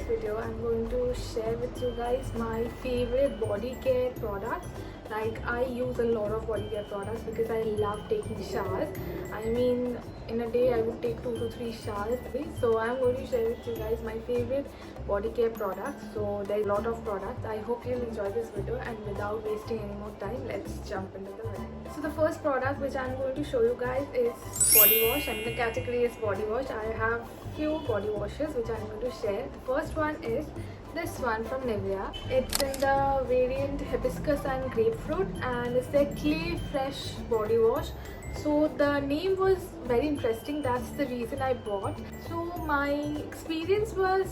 video I'm going to share with you guys my favorite body care products. Like, I use a lot of body care products because I love taking showers. I mean, in a day I would take 2 to 3 showers. So I'm going to share with you guys my favorite body care products. So there's a lot of products. I hope you'll enjoy this video, and without wasting any more time, let's jump into the video. So the first product which I'm going to show you guys is body wash. I mean, the category is body wash. I have few body washes which I'm going to share. The first one is this one from Nivea. It's in the variant hibiscus and grapefruit, and it's their clay fresh body wash. So the name was very interesting, that's the reason I bought. So my experience was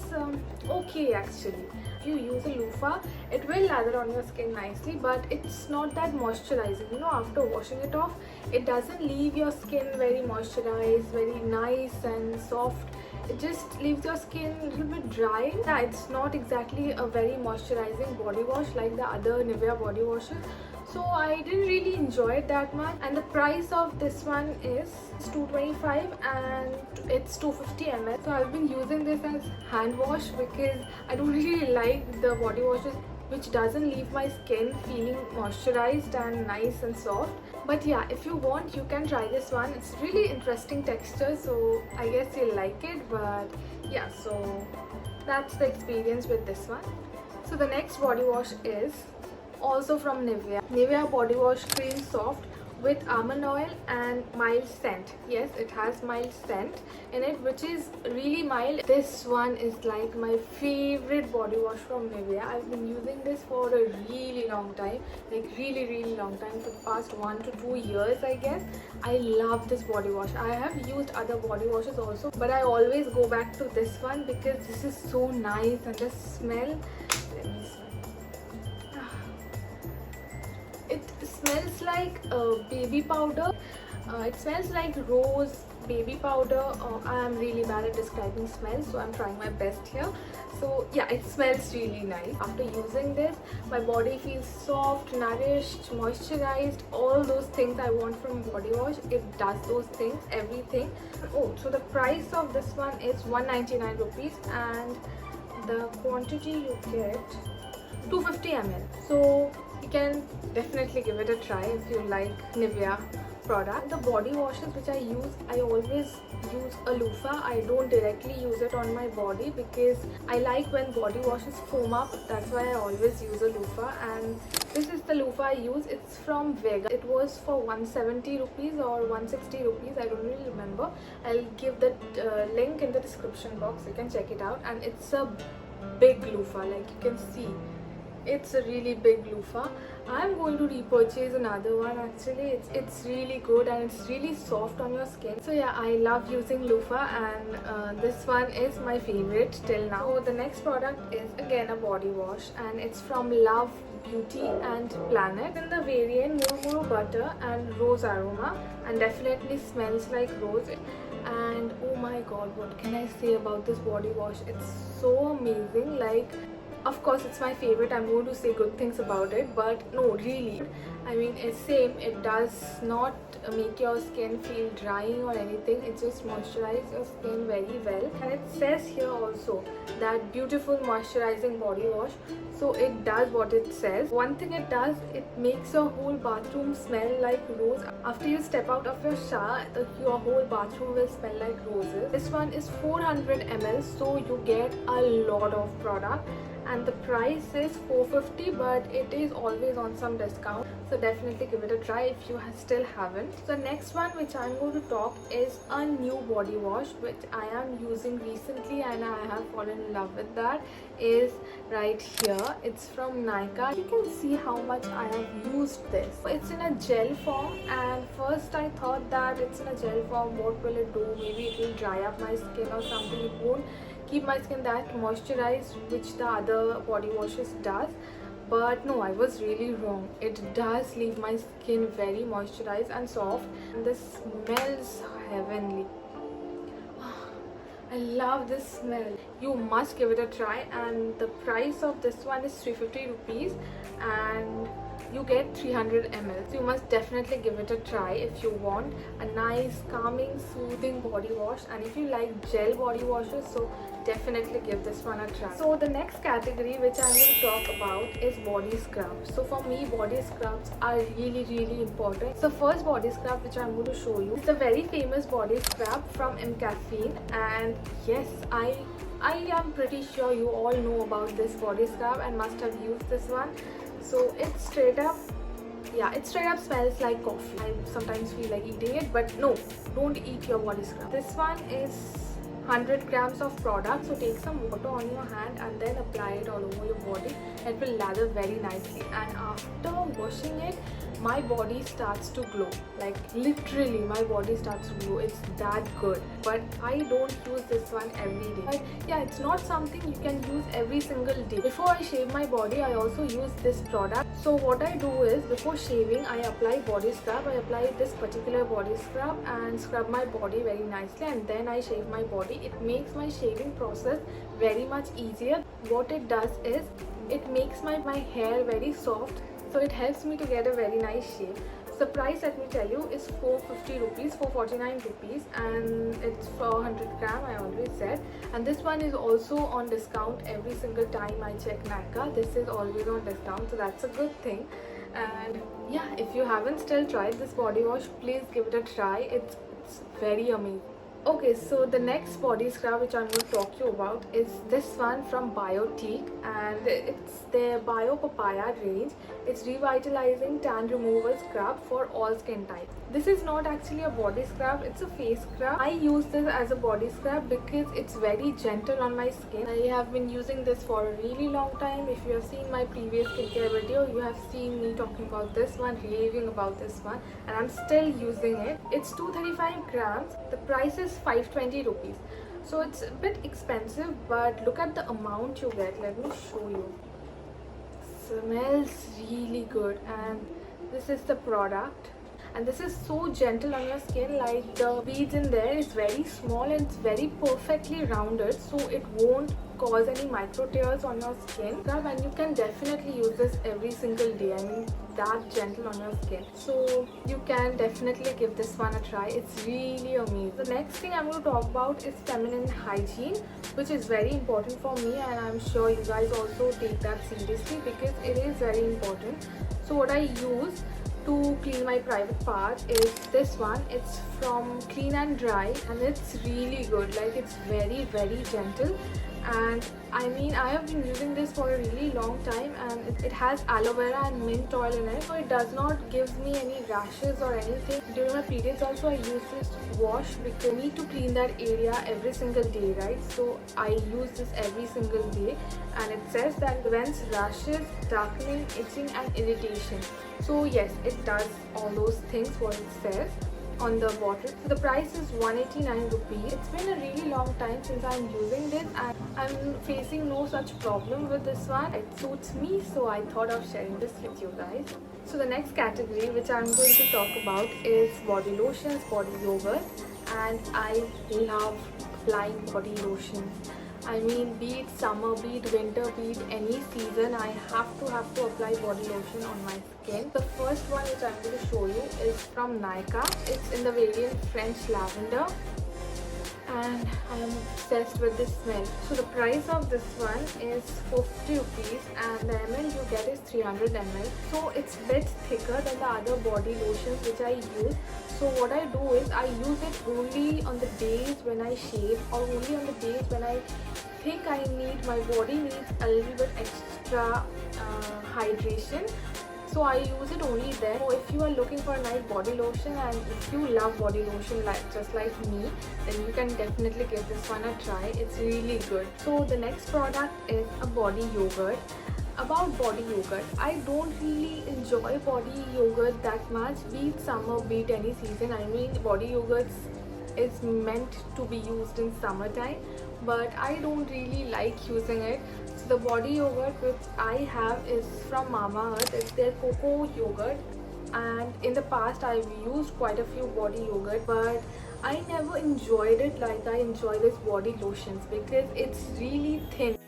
okay actually. If you use a loofah, it will lather on your skin nicely, but it's not that moisturizing. You know, after washing it off, it doesn't leave your skin very moisturized, very nice and soft. It just leaves your skin a little bit dry. Yeah, it's not exactly a very moisturizing body wash like the other Nivea body washes. So I didn't really enjoy it that much, and the price of this one is $225 and it's 250 ml. So I've been using this as hand wash because I don't really like the body washes which doesn't leave my skin feeling moisturized and nice and soft. But yeah, if you want, you can try this one. It's really interesting texture, so I guess you'll like it. But yeah, so that's the experience with this one. So the next body wash is also from Nivea body wash cream soft with almond oil and mild scent. Yes, it has mild scent in it, which is really mild. This one is like my favorite body wash from Nivea. I've been using this for a really long time, like really long time, for the past 1 to 2 years I guess. I love this body wash. I have used other body washes also, but I always go back to this one because this is so nice, and the smell, let me smell. It smells like baby powder. It smells like rose baby powder. I am really bad at describing smells, so I'm trying my best here. So yeah, it smells really nice. After using this, my body feels soft, nourished, moisturized, all those things I want from body wash. It does those things, everything. Oh, so the price of this one is 199 rupees, and the quantity you get 250 ml. So you can definitely give it a try if you like Nivea product. The body washes which I use, I always use a loofah. I don't directly use it on my body because I like when body washes foam up. That's why I always use a loofah, and this is the loofah I use. It's from Vega. It was for 170 rupees or 160 rupees, I don't really remember. I'll give the link in the description box, you can check it out. And it's a big loofah, like you can see. It's a really big loofah. I'm going to repurchase another one actually. It's really good and it's really soft on your skin. So yeah, I love using loofah, and this one is my favorite till now. So the next product is again a body wash, and it's from Love Beauty and Planet in the variant Murmuru Butter and Rose Aroma, and definitely smells like rose. And oh my god, what can I say about this body wash? It's so amazing. Like, of course it's my favorite, I'm going to say good things about it, but no, really, I mean, it's same. It does not make your skin feel drying or anything. It just moisturizes your skin very well, and it says here also that beautiful moisturizing body wash. So it does what it says. One thing it does, it makes your whole bathroom smell like rose. After you step out of your shower, your whole bathroom will smell like roses. This one is 400 ml, so you get a lot of product, and the price is 450, but it is always on some discount, so definitely give it a try if you still haven't. The next one which I'm going to talk is a new body wash which I am using recently, and I have fallen in love with that. Is right here. It's from Nykaa. You can see how much I have used this. It's in a gel form, and first I thought that it's in a gel form, what will it do? Maybe it will dry up my skin or something. It won't keep my skin that moisturized, which the other body washes does. But no, I was really wrong. It does leave my skin very moisturized and soft, and this smells heavenly. I love this smell. You must give it a try, and the price of this one is 350 rupees, and you get 300 ml. So you must definitely give it a try if you want a nice calming soothing body wash, and if you like gel body washes, so definitely give this one a try. So the next category which I'm going to talk about is body scrubs. So for me, body scrubs are really important. So first body scrub which I'm going to show you is the very famous body scrub from MCaffeine, and yes, I am pretty sure you all know about this body scrub and must have used this one. So it's straight up, yeah, it straight up smells like coffee. I sometimes feel like eating it, but no, don't eat your body scrub. This one is 100 grams of product, so take some water on your hand and then apply it all over your body. It will lather very nicely, and after washing it, my body starts to glow. Like literally my body starts to glow. It's that good. But I don't use this one every day. But yeah, it's not something you can use every single day. Before I shave my body, I also use this product. So what I do is, before shaving, I apply body scrub. I apply this particular body scrub and scrub my body very nicely, and then I shave my body. It makes my shaving process very much easier. What it does is, it makes my hair very soft, so it helps me to get a very nice shape. So the price, let me tell you, is 450 rupees, 449 rupees, and it's for 100 gram, I always said. And this one is also on discount every single time I check Nykaa. This is always on discount, so that's a good thing. And yeah, if you haven't still tried this body wash, please give it a try. It's very amazing. Okay, so the next body scrub which I'm going to talk to you about is this one from Biotique, and it's their Bio Papaya range. It's revitalizing tan removal scrub for all skin types. This is not actually a body scrub, it's a face scrub. I use this as a body scrub because it's very gentle on my skin. I have been using this for a really long time. If you have seen my previous skincare video, you have seen me talking about this one, raving about this one, and I'm still using it. It's 235 grams. The price is 520 rupees. So it's a bit expensive, but look at the amount you get. Let me show you. Smells really good, and this is the product. And this is so gentle on your skin, like the beads in there is very small and it's very perfectly rounded, so it won't cause any micro tears on your skin. And you can definitely use this every single day. I mean, that gentle on your skin, so you can definitely give this one a try. It's really amazing. The next thing I'm going to talk about is feminine hygiene, which is very important for me, and I'm sure you guys also take that seriously because it is very important. So what I use to clean my private part is this one. It's from Clean and Dry, and it's really good. Like, it's very gentle, and I mean, I have been using this for a really long time, and it has aloe vera and mint oil in it, so it does not give me any rashes or anything. During my periods also, I use this wash because I need to clean that area every single day, right? So I use this every single day, and it says that it prevents rashes, darkening, itching and irritation. So yes, it does all those things what it says on the bottle. So the price is 189 rupees. It's been a really long time since I'm using this, and I'm facing no such problem with this one. It suits me, so I thought of sharing this with you guys. So the next category which I'm going to talk about is body lotions, body yogurt, and I love applying body lotions. I mean, be it summer, be it winter, be it any season, I have to apply body lotion on my skin. The first one which I'm going to show you is from Nykaa. It's in the variant French Lavender, and I am obsessed with this smell. So the price of this one is 50 rupees, and the ml you get is 300 ml. So it's a bit thicker than the other body lotions which I use. So what I do is, I use it only on the days when I shave, or only on the days when I think my body needs a little bit extra hydration. So I use it only then. So if you are looking for a nice body lotion, and if you love body lotion just like me, then you can definitely give this one a try. It's really good. So the next product is a body yogurt. About body yogurt, I don't really enjoy body yogurt that much, be it summer, be it any season. I mean, body yogurt is meant to be used in summertime, but I don't really like using it. So the body yogurt which I have is from Mamaearth. It's their cocoa yogurt, and in the past I've used quite a few body yogurt, but I never enjoyed it like I enjoy this body lotions because it's really thin.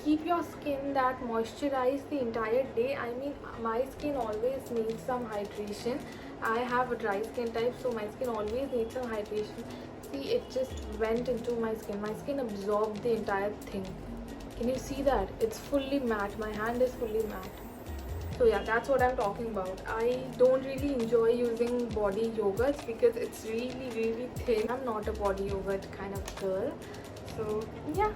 keep your skin that moisturized the entire day. I mean, my skin always needs some hydration. I have a dry skin type, so my skin always needs some hydration. See, it just went into my skin. My skin absorbed the entire thing. Can you see that? It's fully matte. My hand is fully matte. So yeah, that's what I'm talking about. I don't really enjoy using body yogurts because it's really thin. I'm not a body yogurt kind of girl. So yeah,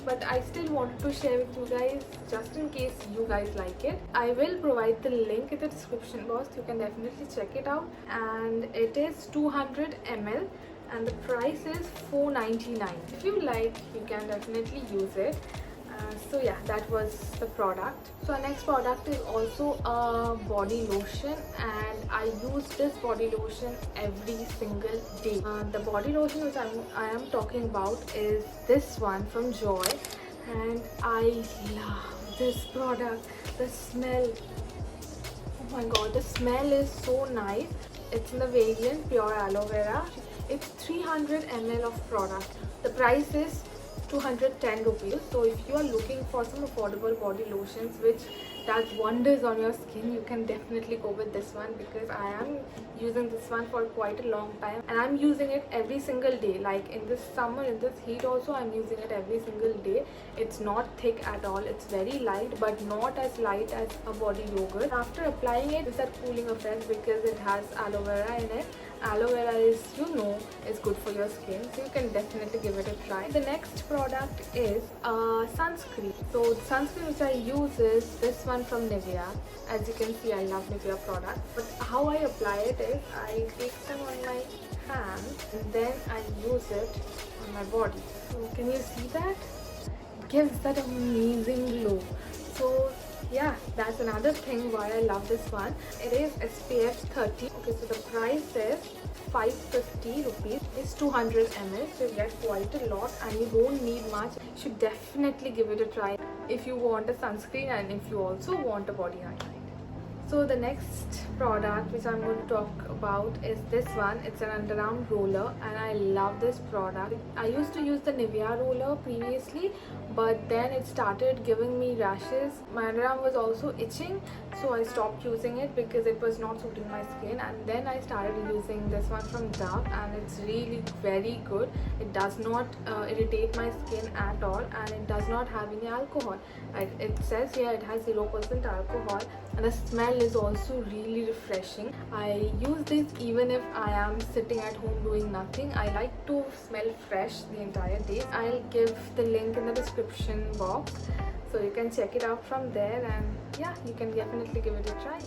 but I still wanted to share with you guys just in case you guys like it. I will provide the link in the description box. You can definitely check it out. And it is 200 ml and the price is $4.99. If you like, you can definitely use it. So yeah, that was the product. So our next product is also a body lotion, and I use this body lotion every single day. The body lotion which I am talking about is this one from Joy, and I love this product. The smell, oh my god, the smell is so nice. It's in the variant Pure Aloe Vera. It's 300 ml of product. The price is 210 rupees. So if you are looking for some affordable body lotions which does wonders on your skin, you can definitely go with this one, because I am using this one for quite a long time and I'm using it every single day. Like in this summer, in this heat also, I'm using it every single day. It's not thick at all. It's very light, but not as light as a body yogurt. After applying it, it's that cooling effect because it has aloe vera in it. Aloe vera is, you know, is good for your skin, so you can definitely give it a try. The next product is sunscreen. So the sunscreen which I use is this one from Nivea. As you can see, I love Nivea products, but how I apply it is I take them on my hand and then I use it on my body. So can you see that? It gives that amazing glow. So yeah, that's another thing why I love this one. It is SPF 30. Okay, so the price is 550 rupees. It's 200 ml, so you get quite a lot and you don't need much. You should definitely give it a try if you want a sunscreen and if you also want a body highlight. So the next product which I'm going to talk about is this one. It's an underarm roller and I love this product. I used to use the Nivea roller previously, but then it started giving me rashes. My underarm was also itching, so I stopped using it because it was not suiting my skin, and then I started using this one from Dove and it's really very good. It does not irritate my skin at all and it does not have any alcohol. It says here it has 0% alcohol and the smell is also really refreshing. I use this even if I am sitting at home doing nothing. I like to smell fresh the entire day. I'll give the link in the description box so you can check it out from there, and yeah, you can definitely give it a try.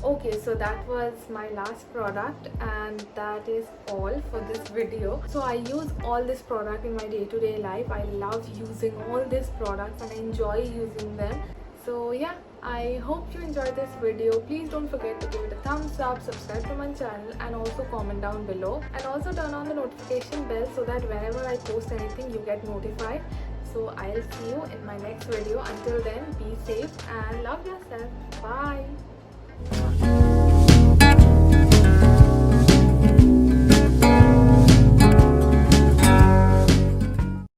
Okay, so that was my last product and that is all for this video. So I use all this product in my day-to-day life. I love using all these products and I enjoy using them. So yeah, I hope you enjoyed this video. Please don't forget to give it a thumbs up, subscribe to my channel and also comment down below, and also turn on the notification bell so that whenever I post anything you get notified. So I'll see you in my next video. Until then, be safe and love yourself. Bye.